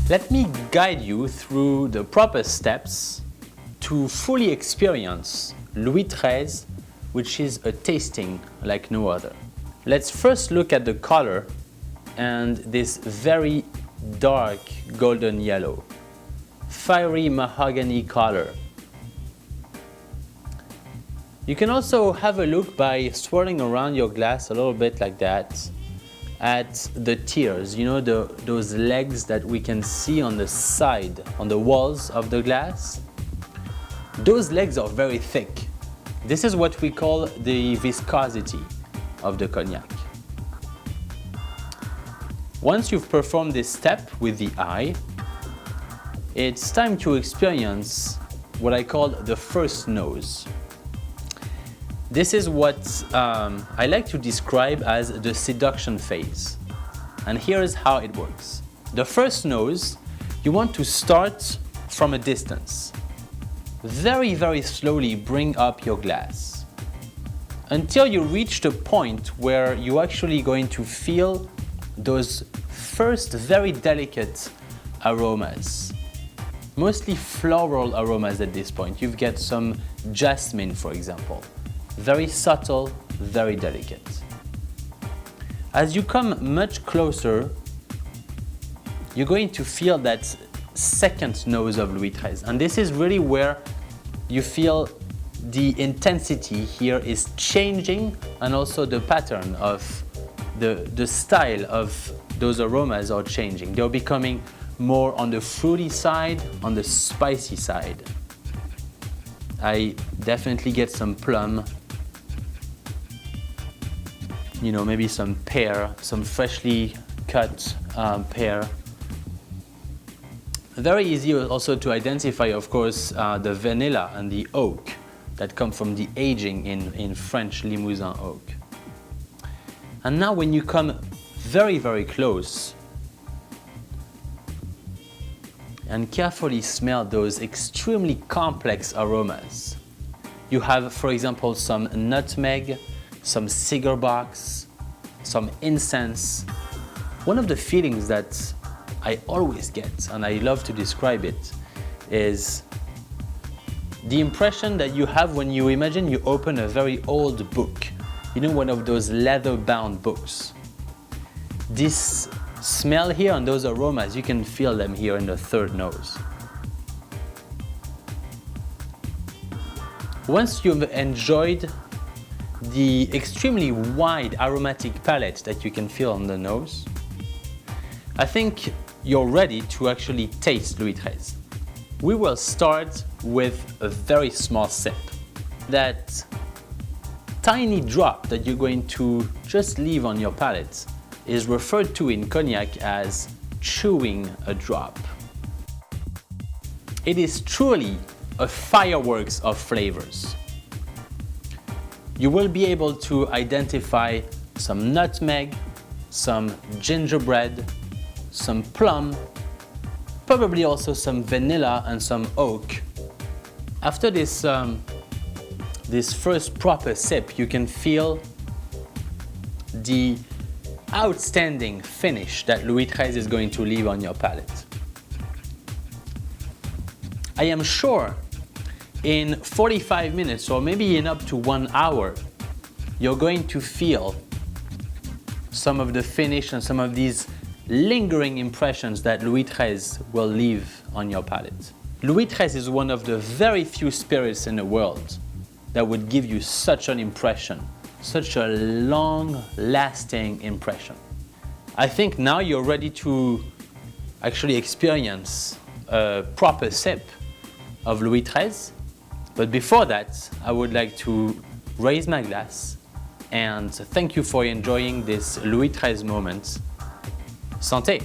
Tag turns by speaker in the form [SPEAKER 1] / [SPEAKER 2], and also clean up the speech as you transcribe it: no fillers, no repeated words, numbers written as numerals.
[SPEAKER 1] Let me guide you through the proper steps to fully experience Louis XIII, which is a tasting like no other. Let's first look at the color and this very dark golden yellow, fiery mahogany color. You can also have a look by swirling around your glass a little bit like that at the tiers, you know, those legs that we can see on the side, on the walls of the glass. Those legs are very thick. This is what we call the viscosity of the cognac. Once you've performed this step with the eye, it's time to experience what I call the first nose. This is what I like to describe as the seduction phase. And here is how it works. The first nose, you want to start from a distance. Very, very slowly bring up your glass until you reach the point where you're actually going to feel those first very delicate aromas. Mostly floral aromas at this point. You've got some jasmine, for example. Very subtle, very delicate. As you come much closer, you're going to feel that second nose of Louis XIII. And this is really where you feel the intensity here is changing, and also the pattern of the style of those aromas are changing. They're becoming more on the fruity side, on the spicy side. I definitely get some plum, you know, maybe some pear, some freshly cut pear. Very easy also to identify, of course, the vanilla and the oak that come from the aging in French Limousin oak. And now when you come very, very close and carefully smell those extremely complex aromas, you have, for example, some nutmeg, some cigar box, some incense. One of the feelings that I always get, and I love to describe it, is the impression that you have when you imagine you open a very old book. You know, one of those leather-bound books. This smell here and those aromas, you can feel them here in the third nose. Once you've enjoyed the extremely wide aromatic palette that you can feel on the nose, I think you're ready to actually taste Louis XIII. We will start with a very small sip. That tiny drop that you're going to just leave on your palate is referred to in cognac as chewing a drop. It is truly a fireworks of flavors. You will be able to identify some nutmeg, some gingerbread, some plum, probably also some vanilla and some oak. After this first proper sip, you can feel the outstanding finish that Louis XIII is going to leave on your palate. I am sure in 45 minutes or maybe in up to 1 hour, you're going to feel some of the finish and some of these lingering impressions that Louis XIII will leave on your palate. Louis XIII is one of the very few spirits in the world that would give you such an impression, such a long-lasting impression. I think now you're ready to actually experience a proper sip of Louis XIII. But before that, I would like to raise my glass and thank you for enjoying this Louis XIII moment. Santé!